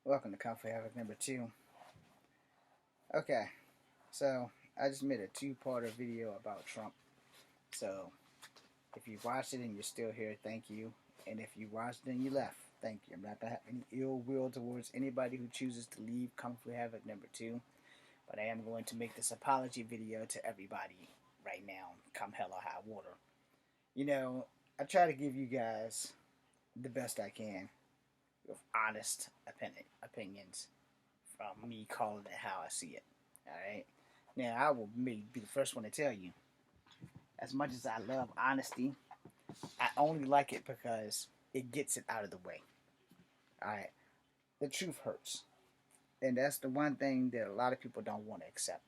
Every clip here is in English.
Welcome to Comfort Havoc number 2. Okay, so I just made a two-parter video about Trump. So if you watched it and you're still here, thank you. And if you watched it and you left, thank you. I'm not going to have any ill will towards anybody who chooses to leave Comfort Havoc number 2. But I am going to make this apology video to everybody right now, come hell or high water. I try to give you guys the best I can with honest opinions from me calling it how I see it. Alright? Now, I will be the first one to tell you, as much as I love honesty, I only like it because it gets it out of the way. Alright? The truth hurts. And that's the one thing that a lot of people don't want to accept.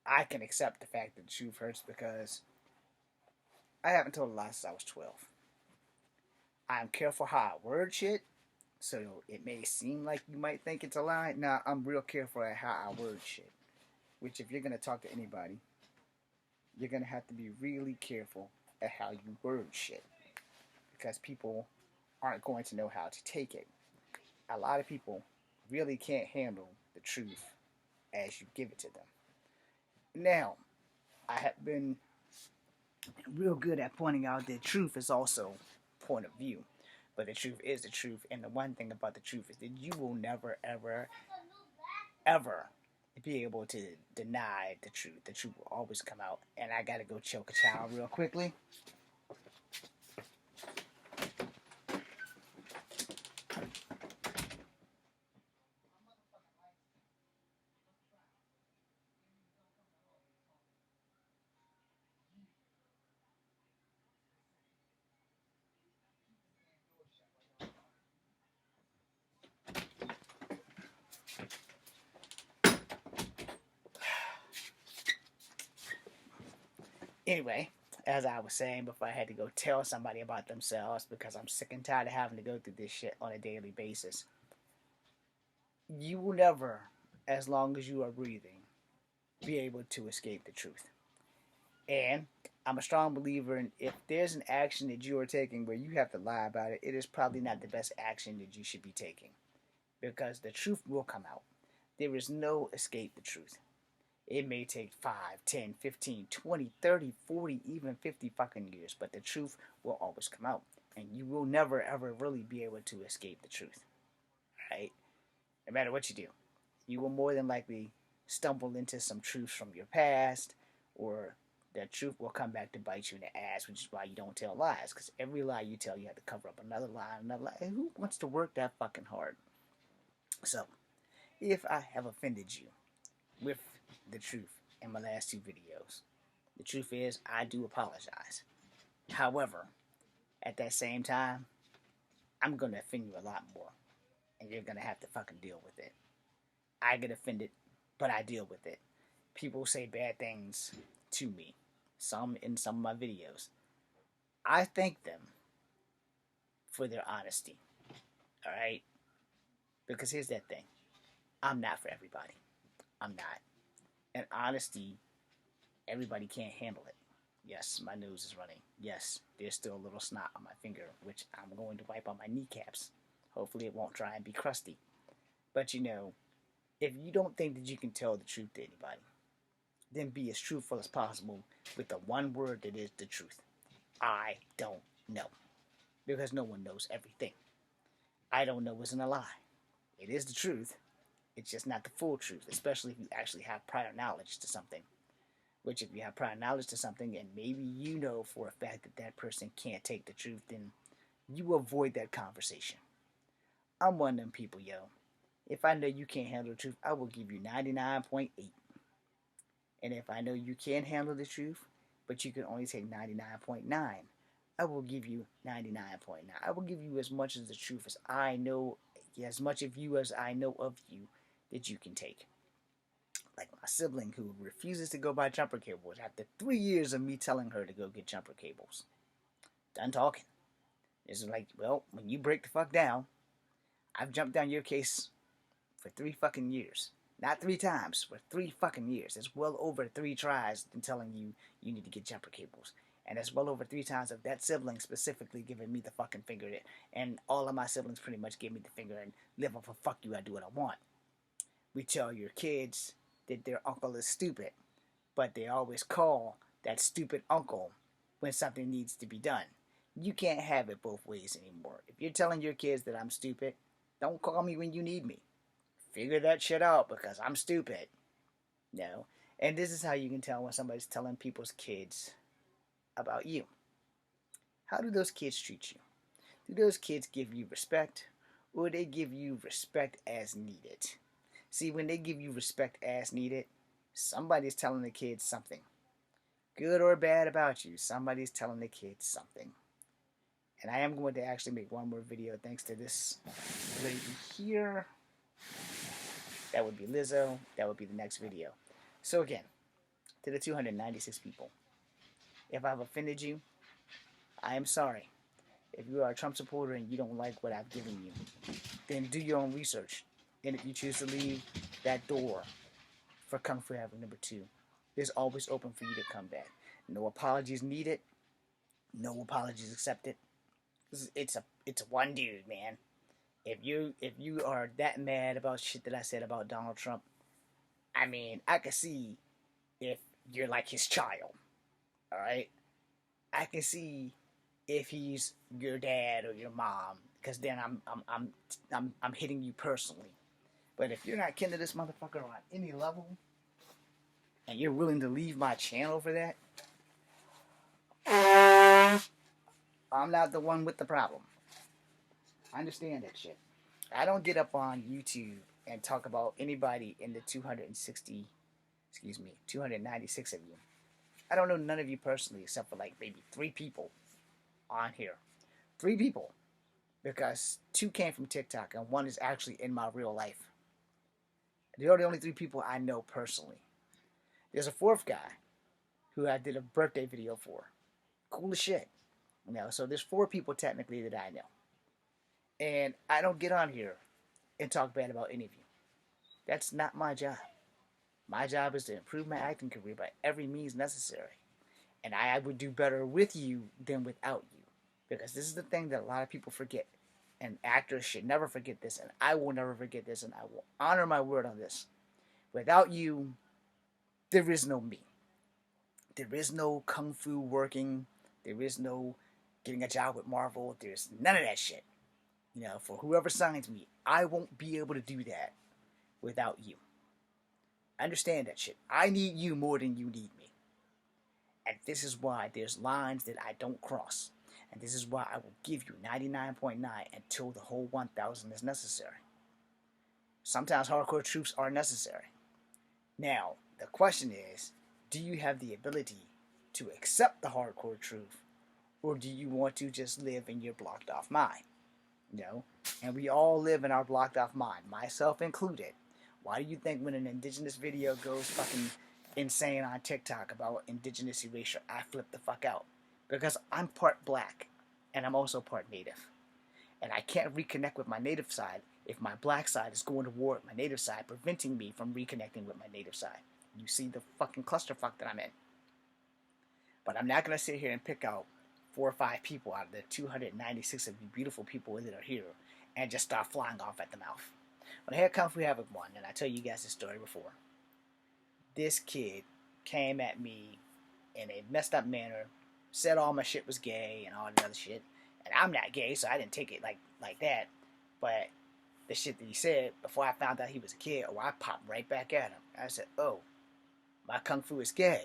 I can accept the fact that the truth hurts because I haven't told a lie since I was 12. I'm careful how I word shit, so it may seem like you might think it's a lie. Nah, I'm real careful at how I word shit. Which, if you're going to talk to anybody, you're going to have to be really careful at how you word shit. Because people aren't going to know how to take it. A lot of people really can't handle the truth as you give it to them. Now, I have been real good at pointing out that truth is also point of view. But the truth is the truth. And the one thing about the truth is that you will never, ever, ever be able to deny the truth. The truth will always come out. And I gotta go choke a child real quickly. Anyway, as I was saying before, I had to go tell somebody about themselves because I'm sick and tired of having to go through this shit on a daily basis. You will never, as long as you are breathing, be able to escape the truth. And I'm a strong believer in if there's an action that you are taking where you have to lie about it, it is probably not the best action that you should be taking. Because the truth will come out. There is no escape the truth. It may take 5, 10, 15, 20, 30, 40, even 50 fucking years, but the truth will always come out. And you will never ever really be able to escape the truth. Right? No matter what you do. You will more than likely stumble into some truths from your past, or that truth will come back to bite you in the ass, which is why you don't tell lies. Because every lie you tell, you have to cover up another lie, another lie. And who wants to work that fucking hard? So, if I have offended you with the truth in my last two videos, the truth is I do apologize. However, at that same time, I'm going to offend you a lot more. And you're going to have to fucking deal with it. I get offended, but I deal with it. People say bad things to me. Some in some of my videos. I thank them for their honesty. Alright? Because here's that thing. I'm not for everybody. I'm not. And honesty, everybody can't handle it. Yes, my nose is running. Yes, there's still a little snot on my finger, which I'm going to wipe on my kneecaps. Hopefully it won't dry and be crusty. But if you don't think that you can tell the truth to anybody, then be as truthful as possible with the one word that is the truth. I don't know. Because no one knows everything. I don't know isn't a lie. It is the truth. It's just not the full truth, especially if you actually have prior knowledge to something. Which, if you have prior knowledge to something and maybe you know for a fact that that person can't take the truth, then you avoid that conversation. I'm one of them people, yo. If I know you can't handle the truth, I will give you 99.8. And if I know you can handle the truth, but you can only take 99.9, I will give you 99.9. I will give you as much of the truth as I know, as much of you as I know of you that you can take. Like my sibling who refuses to go buy jumper cables after 3 years of me telling her to go get jumper cables. Done talking. It's like, well, when you break the fuck down, I've jumped down your case for 3 fucking years. Not 3 times, for 3 fucking years. It's well over 3 tries in telling you you need to get jumper cables. And it's well over 3 times of that sibling specifically giving me the fucking finger. And all of my siblings pretty much give me the finger and live off of fuck you, I do what I want. We tell your kids that their uncle is stupid, but they always call that stupid uncle when something needs to be done. You can't have it both ways anymore. If you're telling your kids that I'm stupid, don't call me when you need me. Figure that shit out because I'm stupid. No. And this is how you can tell when somebody's telling people's kids about you. How do those kids treat you? Do those kids give you respect, or they give you respect as needed? See, when they give you respect as needed, somebody's telling the kids something. Good or bad about you, somebody's telling the kids something. And I am going to actually make one more video thanks to this lady here. That would be Lizzo. That would be the next video. So again, to the 296 people, if I've offended you, I am sorry. If you are a Trump supporter and you don't like what I've given you, then do your own research. And if you choose to leave, that door for Kung Fu Havoc #2 is always open for you to come back. No apologies needed. No apologies accepted. It's a one dude, man. If you are that mad about shit that I said about Donald Trump, I mean, I can see if you're like his child. All right, I can see if he's your dad or your mom, because then I'm hitting you personally. But if you're not kin to this motherfucker on any level, and you're willing to leave my channel for that, I'm not the one with the problem. I understand that shit. I don't get up on YouTube and talk about anybody in the 296 of you. I don't know none of you personally except for like maybe 3 people on here. 3 people. Because 2 came from TikTok and 1 is actually in my real life. They are the only 3 people I know personally. There's a 4th guy who I did a birthday video for. Cool as shit. You know, so there's 4 people technically that I know. And I don't get on here and talk bad about any of you. That's not my job. My job is to improve my acting career by every means necessary. And I would do better with you than without you. Because this is the thing that a lot of people forget. And actors should never forget this. And I will never forget this. And I will honor my word on this. Without you, there is no me. There is no kung fu working. There is no getting a job with Marvel. There's none of that shit. You know, for whoever signs me, I won't be able to do that without you. Understand that shit. I need you more than you need me. And this is why there's lines that I don't cross. And this is why I will give you 99.9 until the whole 1,000 is necessary. Sometimes hardcore truths are necessary. Now, the question is, do you have the ability to accept the hardcore truth? Or do you want to just live in your blocked off mind? You know? And we all live in our blocked off mind, myself included. Why do you think when an indigenous video goes fucking insane on TikTok about indigenous erasure, I flip the fuck out? Because I'm part black, and I'm also part native. And I can't reconnect with my native side if my black side is going to war with my native side, preventing me from reconnecting with my native side. You see the fucking clusterfuck that I'm in. But I'm not going to sit here and pick out 4 or 5 people out of the 296 of you beautiful people that are here and just start flying off at the mouth. When I had Kung Fu Havoc 1, and I tell you guys this story before, this kid came at me in a messed up manner, said all my shit was gay and all that other shit. And I'm not gay, so I didn't take it like that. But the shit that he said, before I found out he was a kid, I popped right back at him. I said, oh, my Kung Fu is gay.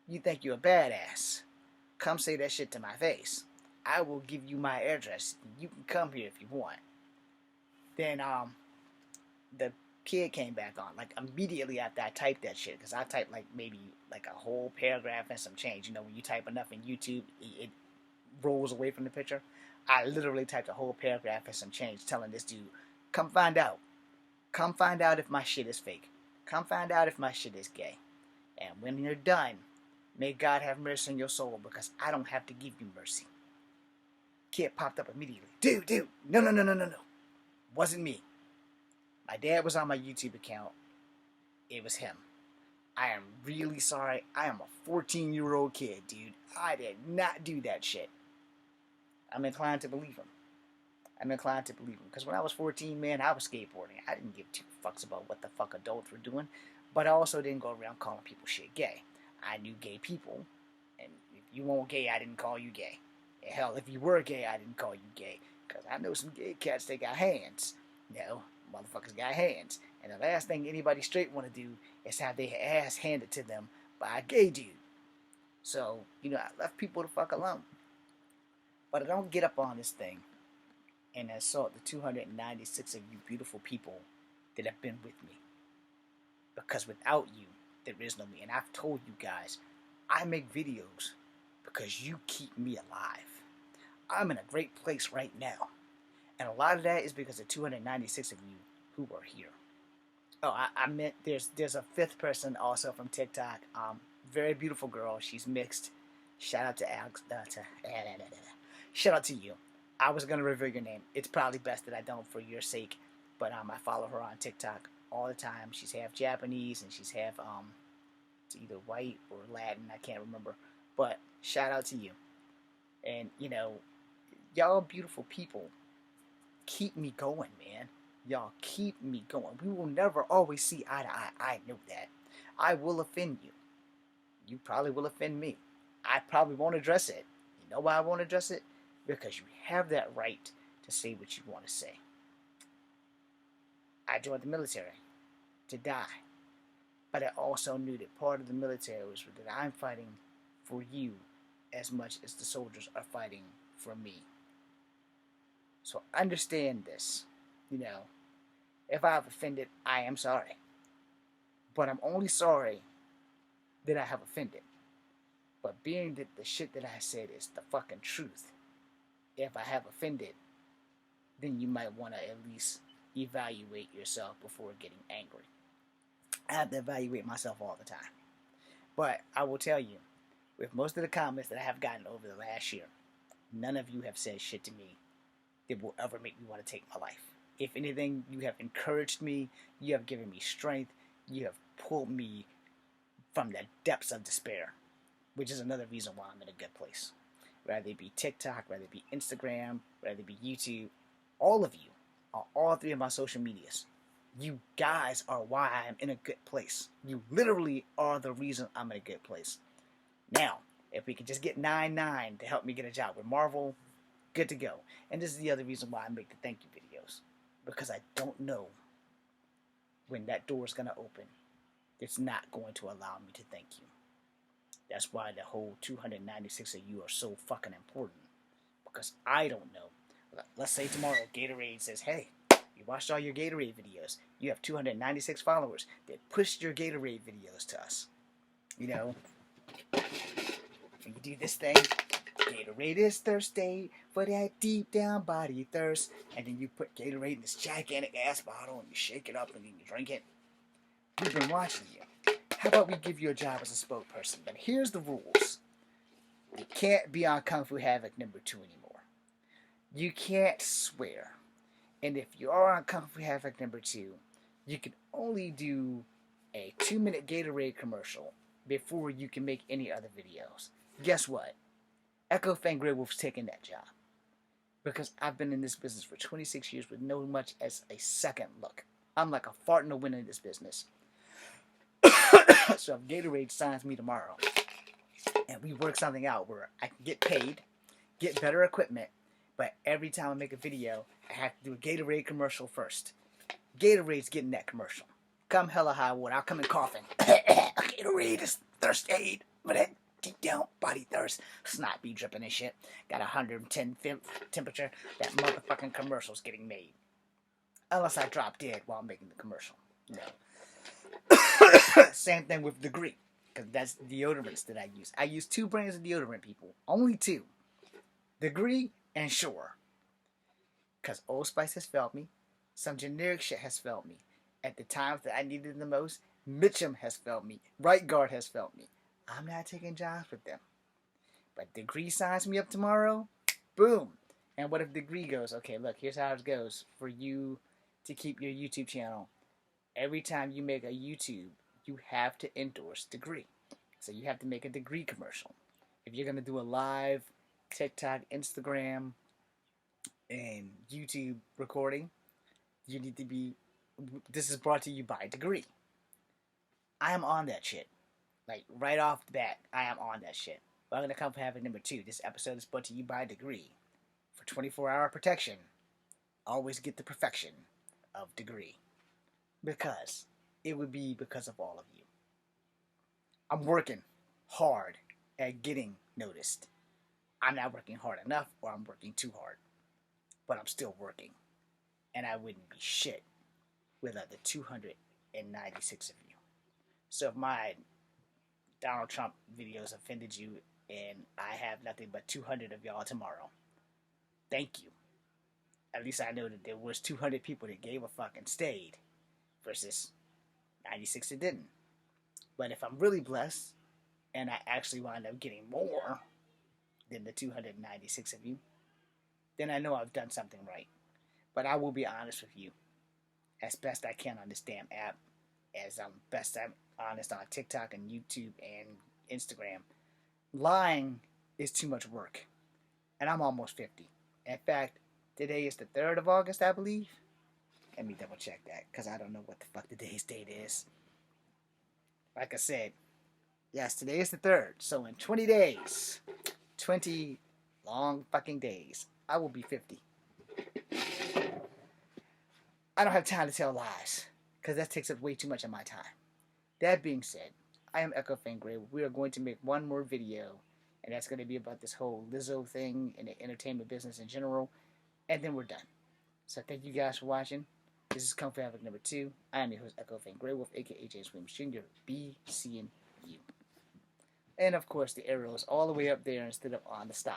You think you're a badass. Come say that shit to my face. I will give you my address. You can come here if you want. Then, the kid came back on, like, immediately after I typed that shit, because I typed, like, maybe, like, a whole paragraph and some change. You know, when you type enough in YouTube, it rolls away from the picture. I literally typed a whole paragraph and some change telling this dude, come find out. Come find out if my shit is fake. Come find out if my shit is gay. And when you're done, may God have mercy on your soul, because I don't have to give you mercy. Kid popped up immediately. Dude, no. Wasn't me. My dad was on my YouTube account. It was him. I am really sorry. I am a 14-year-old kid, dude. I did not do that shit. I'm inclined to believe him. I'm inclined to believe him. Because when I was 14, man, I was skateboarding. I didn't give two fucks about what the fuck adults were doing. But I also didn't go around calling people shit gay. I knew gay people. And if you weren't gay, I didn't call you gay. And hell, if you were gay, I didn't call you gay. Because I know some gay cats, they got hands. No, motherfuckers got hands. And the last thing anybody straight want to do is have their ass handed to them by a gay dude. So, I left people the fuck alone. But I don't get up on this thing and assault the 296 of you beautiful people that have been with me. Because without you, there is no me. And I've told you guys, I make videos because you keep me alive. I'm in a great place right now. And a lot of that is because of 296 of you who are here. Oh, I meant there's a fifth person also from TikTok. Very beautiful girl. She's mixed. Shout out to Alex. Shout out to you. I was gonna reveal your name. It's probably best that I don't for your sake. But I follow her on TikTok all the time. She's half Japanese and she's half it's either white or Latin. I can't remember. But shout out to you. And y'all beautiful people keep me going, man. Y'all keep me going. We will never always see eye to eye. I know that. I will offend you. You probably will offend me. I probably won't address it. You know why I won't address it? Because you have that right to say what you want to say. I joined the military to die. But I also knew that part of the military was that I'm fighting for you as much as the soldiers are fighting for me. So understand this. If I have offended, I am sorry. But I'm only sorry that I have offended. But being that the shit that I said is the fucking truth, if I have offended, then you might want to at least evaluate yourself before getting angry. I have to evaluate myself all the time. But I will tell you, with most of the comments that I have gotten over the last year, none of you have said shit to me that will ever make me want to take my life. If anything, you have encouraged me, you have given me strength, you have pulled me from the depths of despair, which is another reason why I'm in a good place. Whether it be TikTok, whether it be Instagram, whether it be YouTube, all of you on all three of my social medias, you guys are why I'm in a good place. You literally are the reason I'm in a good place. Now, if we could just get 99 to help me get a job with Marvel, good to go. And this is the other reason why I make the thank you videos. Because I don't know when that door is going to open. It's not going to allow me to thank you. That's why the whole 296 of you are so fucking important. Because I don't know. Let's say tomorrow Gatorade says, hey, you watched all your Gatorade videos. You have 296 followers that pushed your Gatorade videos to us. When you do this thing, Gatorade is thirsty for that deep down body thirst. And then you put Gatorade in this gigantic ass bottle and you shake it up and then you drink it. We've been watching you. How about we give you a job as a spokesperson? But here's the rules. You can't be on Kung Fu Havoc number 2 anymore. You can't swear. And if you are on Kung Fu Havoc number 2, you can only do a 2-minute Gatorade commercial before you can make any other videos. Guess what? Echo Fang Grey Wolf's taking that job. Because I've been in this business for 26 years with no much as a second look. I'm like a fart in the wind in this business. So if Gatorade signs me tomorrow and we work something out where I can get paid, get better equipment, but every time I make a video, I have to do a Gatorade commercial first. Gatorade's getting that commercial. Come hella high water, I'll come in coughing. Gatorade is thirst aid, but that deep down body thirst, snot be dripping and shit. Got 110 temperature. That motherfucking commercial's getting made. Unless I drop dead while making the commercial. No. Same thing with Degree, because that's deodorants that I use. I use 2 brands of deodorant, people. Only 2. Degree and Shore. Because Old Spice has failed me. Some generic shit has failed me. At the times that I needed it the most, Mitchum has failed me. Right Guard has failed me. I'm not taking jobs with them. But Degree signs me up tomorrow. Boom. And what if Degree goes, okay, look, here's how it goes for you to keep your YouTube channel. Every time you make a YouTube, you have to endorse degree. So you have to make a degree commercial. If you're gonna do a live TikTok, Instagram, and YouTube recording, you need to be. This is brought to you by Degree. I am on that shit. Like right off the bat, I am on that shit. But I'm gonna come for having number 2. This episode is brought to you by Degree. For 24-hour protection, always get the perfection of Degree. Because it would be because of all of you. I'm working hard at getting noticed. I'm not working hard enough, or I'm working too hard. But I'm still working. And I wouldn't be shit without the 296 of you. So if my Donald Trump videos offended you and I have nothing but 200 of y'all tomorrow, thank you. At least I know that there was 200 people that gave a fuck and stayed versus 96 that didn't. But if I'm really blessed and I actually wind up getting more than the 296 of you, then I know I've done something right. But I will be honest with you as best I can on this damn app, as best I'm honest on TikTok and YouTube and Instagram. Lying is too much work. And I'm almost 50. In fact, today is the 3rd of August, I believe. Let me double check that, because I don't know what the fuck today's date is. Like I said, yes, today is the 3rd. So in 20 days, 20 long fucking days, I will be 50. I don't have time to tell lies, because that takes up way too much of my time. That being said, I am Echo Fangray. We are going to make one more video, and that's going to be about this whole Lizzo thing and the entertainment business in general, and then we're done. So thank you guys for watching. This is Kung Fu Havoc number 2. I am your host, Echo Fangray Wolf, aka James Williams Jr. Be seeing you. And of course, the arrow is all the way up there instead of on the stop.